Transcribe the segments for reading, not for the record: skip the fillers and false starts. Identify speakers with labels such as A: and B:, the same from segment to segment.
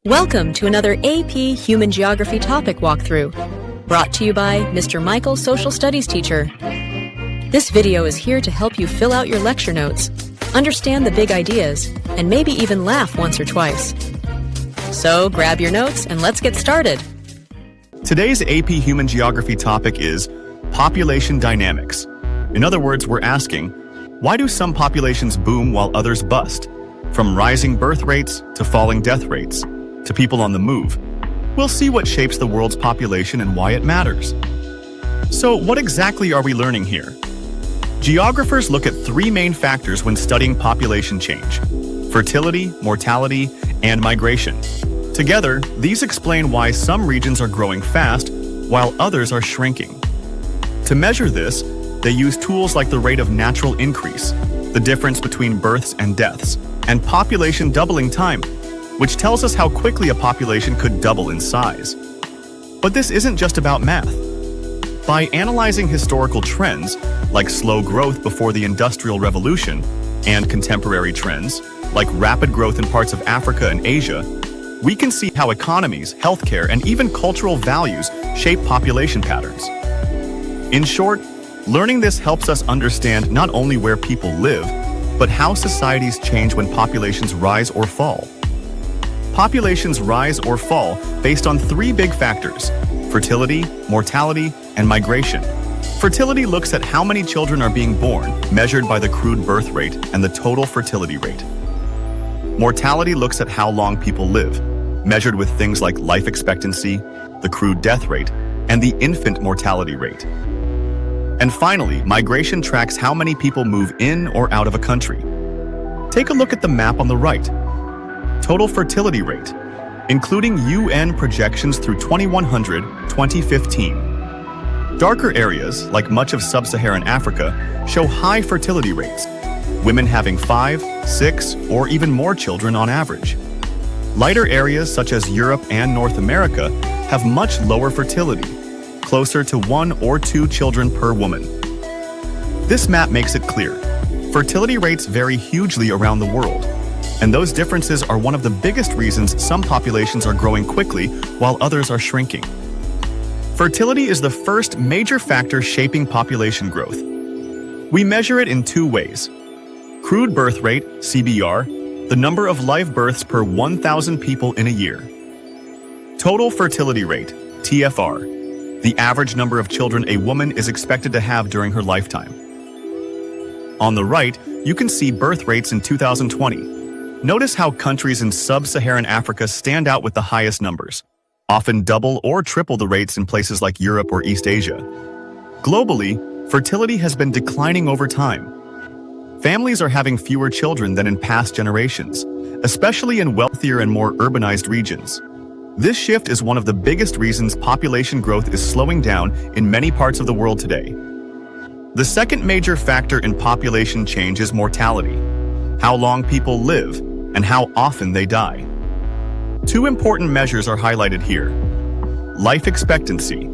A: Welcome to another AP Human Geography topic walkthrough, brought to you by Mr. Michael, Social Studies teacher. This video is here to help you fill out your lecture notes, understand the big ideas, and maybe even laugh once or twice. So grab your notes and let's get started.
B: Today's AP Human Geography topic is population dynamics. In other words, we're asking, why do some populations boom while others bust? From rising birth rates to falling death rates, to people on the move. We'll see what shapes the world's population and why it matters. So what exactly are we learning here? Geographers look at three main factors when studying population change: fertility, mortality, and migration. Together, these explain why some regions are growing fast while others are shrinking. To measure this, they use tools like the rate of natural increase, the difference between births and deaths, and population doubling time, which tells us how quickly a population could double in size. But this isn't just about math. By analyzing historical trends, like slow growth before the Industrial Revolution, and contemporary trends, like rapid growth in parts of Africa and Asia, we can see how economies, healthcare, and even cultural values shape population patterns. In short, learning this helps us understand not only where people live, but how societies change when populations rise or fall. Populations rise or fall based on three big factors: fertility, mortality, and migration. Fertility looks at how many children are being born, measured by the crude birth rate and the total fertility rate. Mortality looks at how long people live, measured with things like life expectancy, the crude death rate, and the infant mortality rate. And finally, migration tracks how many people move in or out of a country. Take a look at the map on the right. Total fertility rate, including UN projections through 2015. Darker areas, like much of sub-Saharan Africa, show high fertility rates, women having 5, 6, or even more children on average. Lighter areas such as Europe and North America have much lower fertility, closer to 1 or 2 children per woman. This map makes it clear. Fertility rates vary hugely around the world, and those differences are one of the biggest reasons some populations are growing quickly while others are shrinking. Fertility is the first major factor shaping population growth. We measure it in two ways: crude birth rate, CBR, the number of live births per 1,000 people in a year; total fertility rate, TFR, the average number of children a woman is expected to have during her lifetime. On the right, you can see birth rates in 2020. Notice how countries in sub-Saharan Africa stand out with the highest numbers, often double or triple the rates in places like Europe or East Asia. Globally, fertility has been declining over time. Families are having fewer children than in past generations, especially in wealthier and more urbanized regions. This shift is one of the biggest reasons population growth is slowing down in many parts of the world today. The second major factor in population change is mortality, how long people live, and how often they die. Two important measures are highlighted here. Life expectancy,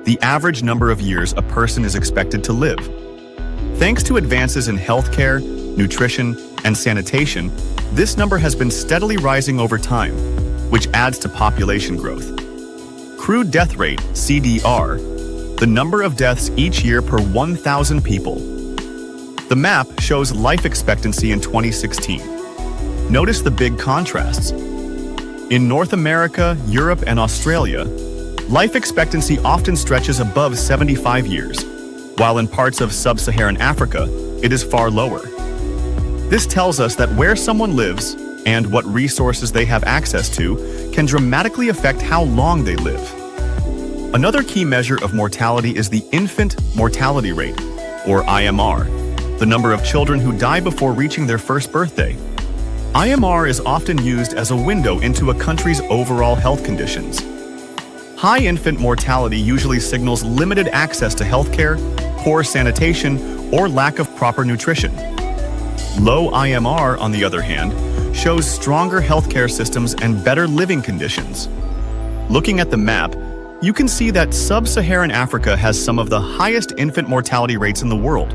B: the average number of years a person is expected to live. Thanks to advances in healthcare, nutrition, and sanitation, this number has been steadily rising over time, which adds to population growth. Crude death rate, CDR, the number of deaths each year per 1,000 people. The map shows life expectancy in 2016. Notice the big contrasts. In North America, Europe, and Australia, life expectancy often stretches above 75 years, while in parts of sub-Saharan Africa, it is far lower. This tells us that where someone lives and what resources they have access to can dramatically affect how long they live. Another key measure of mortality is the infant mortality rate, or IMR, the number of children who die before reaching their first birthday. IMR is often used as a window into a country's overall health conditions. High infant mortality usually signals limited access to healthcare, poor sanitation, or lack of proper nutrition. Low IMR, on the other hand, shows stronger healthcare systems and better living conditions. Looking at the map, you can see that sub-Saharan Africa has some of the highest infant mortality rates in the world,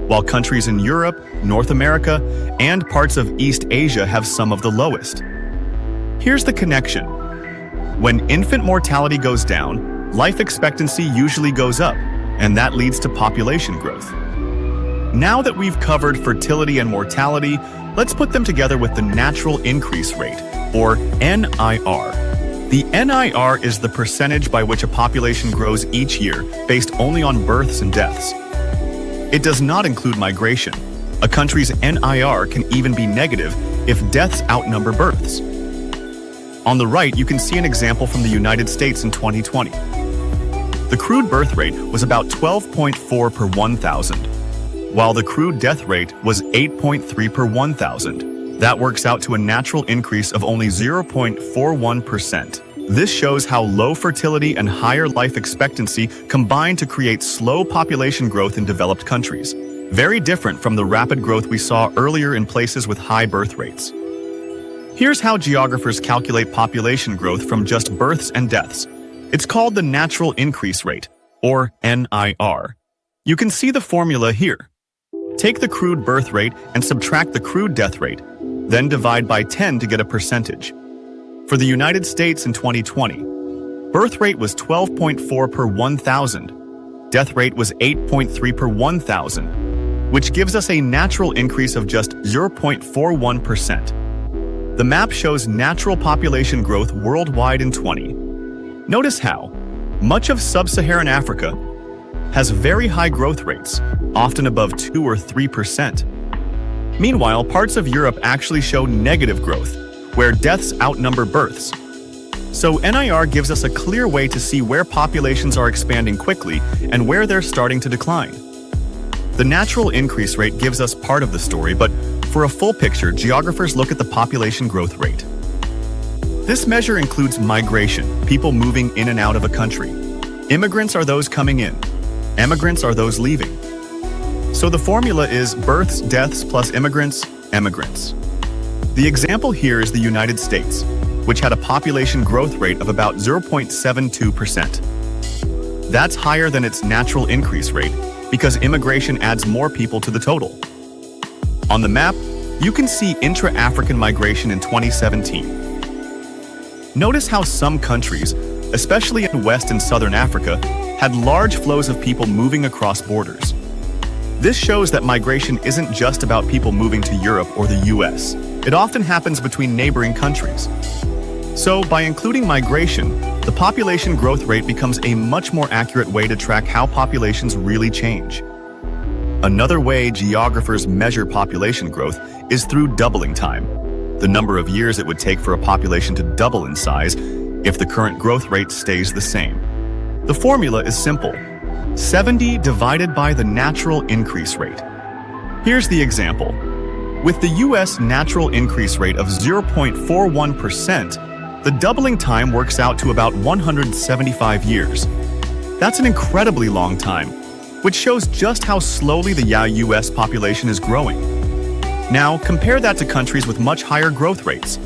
B: while countries in Europe, North America, and parts of East Asia have some of the lowest. Here's the connection. When infant mortality goes down, life expectancy usually goes up, and that leads to population growth. Now that we've covered fertility and mortality, let's put them together with the natural increase rate, or NIR. The NIR is the percentage by which a population grows each year based only on births and deaths. It does not include migration. A country's NIR can even be negative if deaths outnumber births. On the right, you can see an example from the United States in 2020. The crude birth rate was about 12.4 per 1,000, while the crude death rate was 8.3 per 1,000. That works out to a natural increase of only 0.41%. This shows how low fertility and higher life expectancy combine to create slow population growth in developed countries, very different from the rapid growth we saw earlier in places with high birth rates. Here's how geographers calculate population growth from just births and deaths. It's called the natural increase rate, or NIR. You can see the formula here. Take the crude birth rate and subtract the crude death rate, then divide by 10 to get a percentage. For the United States in 2020, birth rate was 12.4 per 1,000. Death rate was 8.3 per 1,000, which gives us a natural increase of just 0.41%. The map shows natural population growth worldwide in 2020. Notice how much of sub-Saharan Africa has very high growth rates, often above 2 or 3%. Meanwhile, parts of Europe actually show negative growth, where deaths outnumber births. So NIR gives us a clear way to see where populations are expanding quickly and where they're starting to decline. The natural increase rate gives us part of the story, but for a full picture, geographers look at the population growth rate. This measure includes migration, people moving in and out of a country. Immigrants are those coming in. Emigrants are those leaving. So the formula is births, deaths plus immigrants, emigrants. The example here is the United States, which had a population growth rate of about 0.72%. That's higher than its natural increase rate because immigration adds more people to the total. On the map, you can see intra-African migration in 2017. Notice how some countries, especially in West and Southern Africa, had large flows of people moving across borders. This shows that migration isn't just about people moving to Europe or the US. It often happens between neighboring countries. So, by including migration, the population growth rate becomes a much more accurate way to track how populations really change. Another way geographers measure population growth is through doubling time, the number of years it would take for a population to double in size if the current growth rate stays the same. The formula is simple: 70 divided by the natural increase rate. Here's the example. With the US natural increase rate of 0.41%, the doubling time works out to about 175 years. That's an incredibly long time, which shows just how slowly the US population is growing. Now, compare that to countries with much higher growth rates.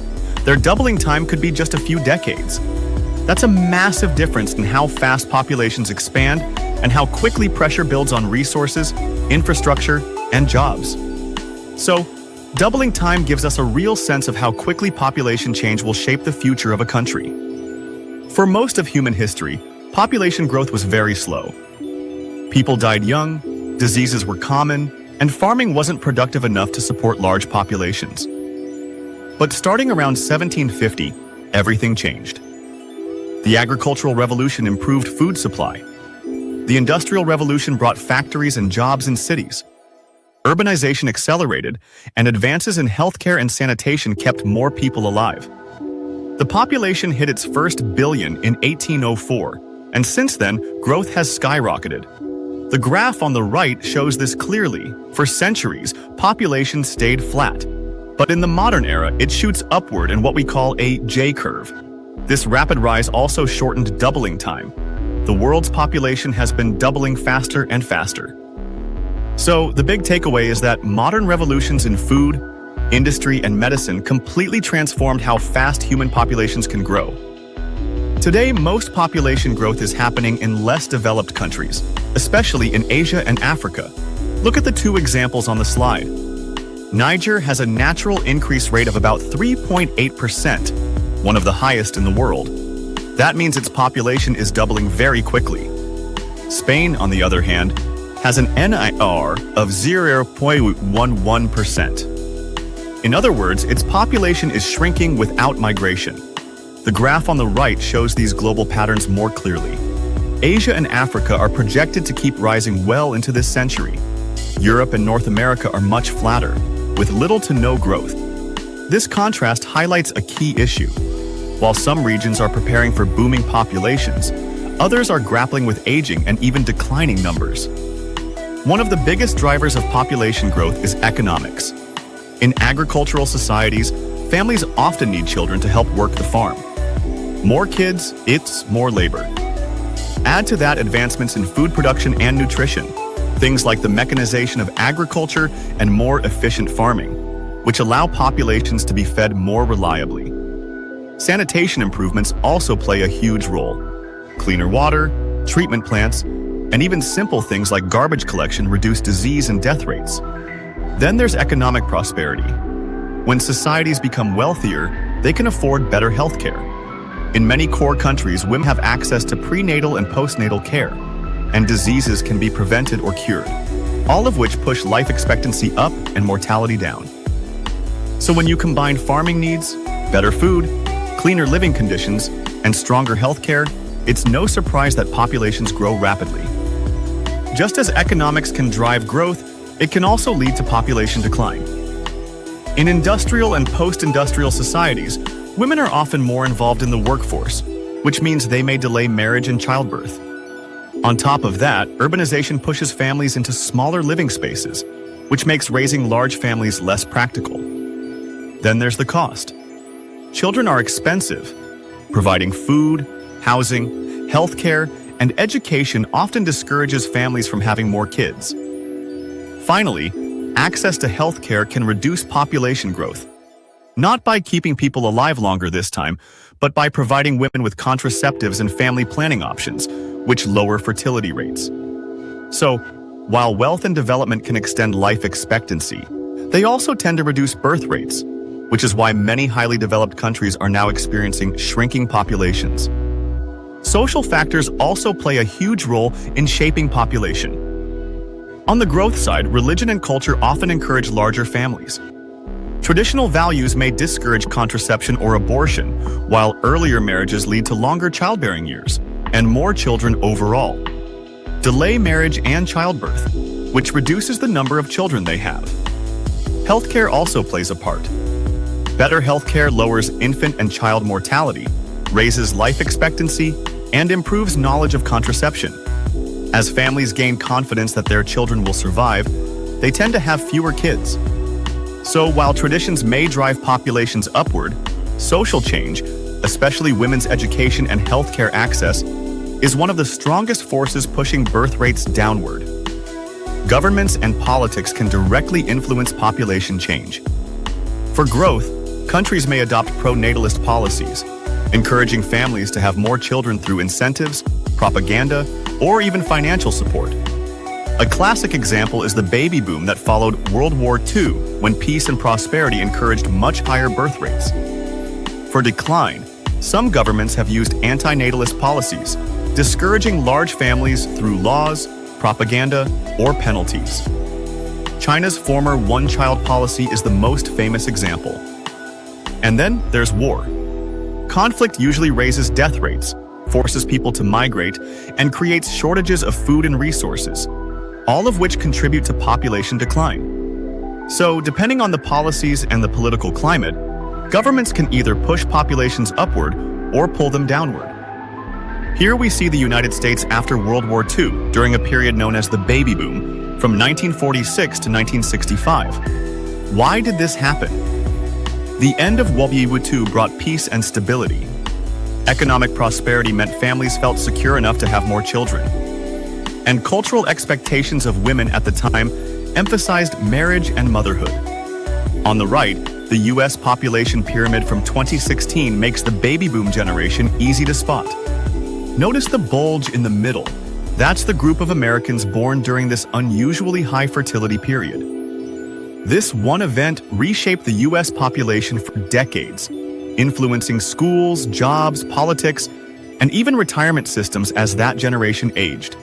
B: Their doubling time could be just a few decades. That's a massive difference in how fast populations expand and how quickly pressure builds on resources, infrastructure, and jobs. So, doubling time gives us a real sense of how quickly population change will shape the future of a country. For most of human history, population growth was very slow. People died young, diseases were common, and farming wasn't productive enough to support large populations. But starting around 1750, everything changed. The agricultural revolution improved food supply. The Industrial Revolution brought factories and jobs in cities. Urbanization accelerated, and advances in healthcare and sanitation kept more people alive. The population hit its first billion in 1804, and since then, growth has skyrocketed. The graph on the right shows this clearly. For centuries, population stayed flat. But in the modern era, it shoots upward in what we call a J-curve. This rapid rise also shortened doubling time. The world's population has been doubling faster and faster. So, the big takeaway is that modern revolutions in food, industry, and medicine completely transformed how fast human populations can grow. Today, most population growth is happening in less developed countries, especially in Asia and Africa. Look at the two examples on the slide. Niger has a natural increase rate of about 3.8%, one of the highest in the world. That means its population is doubling very quickly. Spain, on the other hand, has an NIR of 0.11%. In other words, its population is shrinking without migration. The graph on the right shows these global patterns more clearly. Asia and Africa are projected to keep rising well into this century. Europe and North America are much flatter, with little to no growth. This contrast highlights a key issue. While some regions are preparing for booming populations, others are grappling with aging and even declining numbers. One of the biggest drivers of population growth is economics. In agricultural societies, families often need children to help work the farm. More kids, it's more labor. Add to that advancements in food production and nutrition, things like the mechanization of agriculture and more efficient farming, which allow populations to be fed more reliably. Sanitation improvements also play a huge role. Cleaner water, treatment plants, and even simple things like garbage collection reduce disease and death rates. Then there's economic prosperity. When societies become wealthier, they can afford better health care. In many core countries, women have access to prenatal and postnatal care, and diseases can be prevented or cured, all of which push life expectancy up and mortality down. So when you combine farming needs, better food, cleaner living conditions, and stronger health care, it's no surprise that populations grow rapidly. Just as economics can drive growth, it can also lead to population decline. In industrial and post-industrial societies, women are often more involved in the workforce, which means they may delay marriage and childbirth. On top of that, urbanization pushes families into smaller living spaces, which makes raising large families less practical. Then there's the cost. Children are expensive. Providing food, housing, healthcare, and education often discourages families from having more kids. Finally, access to healthcare can reduce population growth. Not by keeping people alive longer this time, but by providing women with contraceptives and family planning options, which lower fertility rates. So, while wealth and development can extend life expectancy, they also tend to reduce birth rates, which is why many highly developed countries are now experiencing shrinking populations. Social factors also play a huge role in shaping population. On the growth side, religion and culture often encourage larger families. Traditional values may discourage contraception or abortion, while earlier marriages lead to longer childbearing years and more children overall. Delay marriage and childbirth, which reduces the number of children they have. Healthcare also plays a part. Better healthcare lowers infant and child mortality, raises life expectancy, and improves knowledge of contraception. As families gain confidence that their children will survive, they tend to have fewer kids. So while traditions may drive populations upward, social change, especially women's education and healthcare access, is one of the strongest forces pushing birth rates downward. Governments and politics can directly influence population change. For growth, countries may adopt pro-natalist policies, encouraging families to have more children through incentives, propaganda, or even financial support. A classic example is the baby boom that followed World War II, when peace and prosperity encouraged much higher birth rates. For decline, some governments have used anti-natalist policies, discouraging large families through laws, propaganda, or penalties. China's former one-child policy is the most famous example. And then there's war. Conflict usually raises death rates, forces people to migrate, and creates shortages of food and resources, all of which contribute to population decline. So, depending on the policies and the political climate, governments can either push populations upward or pull them downward. Here we see the United States after World War II, during a period known as the baby boom, from 1946 to 1965. Why did this happen? The end of World War II brought peace and stability. Economic prosperity meant families felt secure enough to have more children. And cultural expectations of women at the time emphasized marriage and motherhood. On the right, the US population pyramid from 2016 makes the baby boom generation easy to spot. Notice the bulge in the middle. That's the group of Americans born during this unusually high fertility period. This one event reshaped the US population for decades, influencing schools, jobs, politics, and even retirement systems as that generation aged.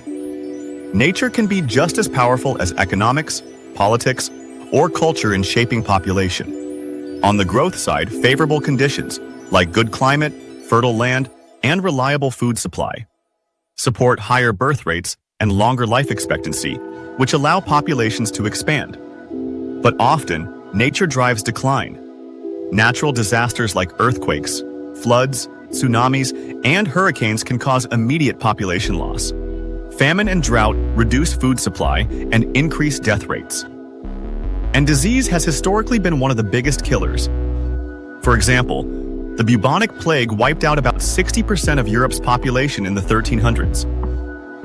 B: Nature can be just as powerful as economics, politics, or culture in shaping population. On the growth side, favorable conditions, like good climate, fertile land, and reliable food supply, support higher birth rates and longer life expectancy, which allow populations to expand. But often, nature drives decline. Natural disasters like earthquakes, floods, tsunamis, and hurricanes can cause immediate population loss. Famine and drought reduce food supply and increase death rates. And disease has historically been one of the biggest killers. For example, the bubonic plague wiped out about 60% of Europe's population in the 1300s.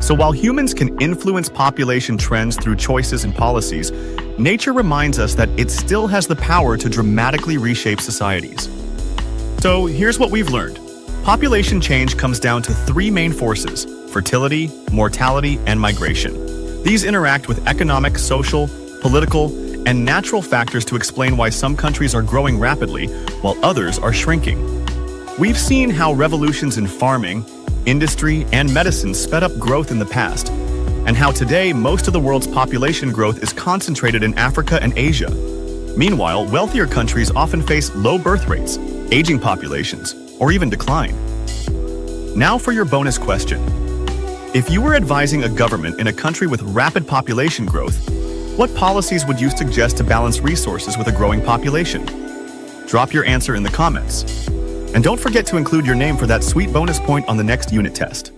B: So while humans can influence population trends through choices and policies, nature reminds us that it still has the power to dramatically reshape societies. So here's what we've learned. Population change comes down to three main forces: fertility, mortality, and migration. These interact with economic, social, political, and natural factors to explain why some countries are growing rapidly while others are shrinking. We've seen how revolutions in farming, industry, and medicine sped up growth in the past, and how today most of the world's population growth is concentrated in Africa and Asia. Meanwhile, wealthier countries often face low birth rates, aging populations, or even decline. Now for your bonus question. If you were advising a government in a country with rapid population growth, what policies would you suggest to balance resources with a growing population? Drop your answer in the comments. And don't forget to include your name for that sweet bonus point on the next unit test.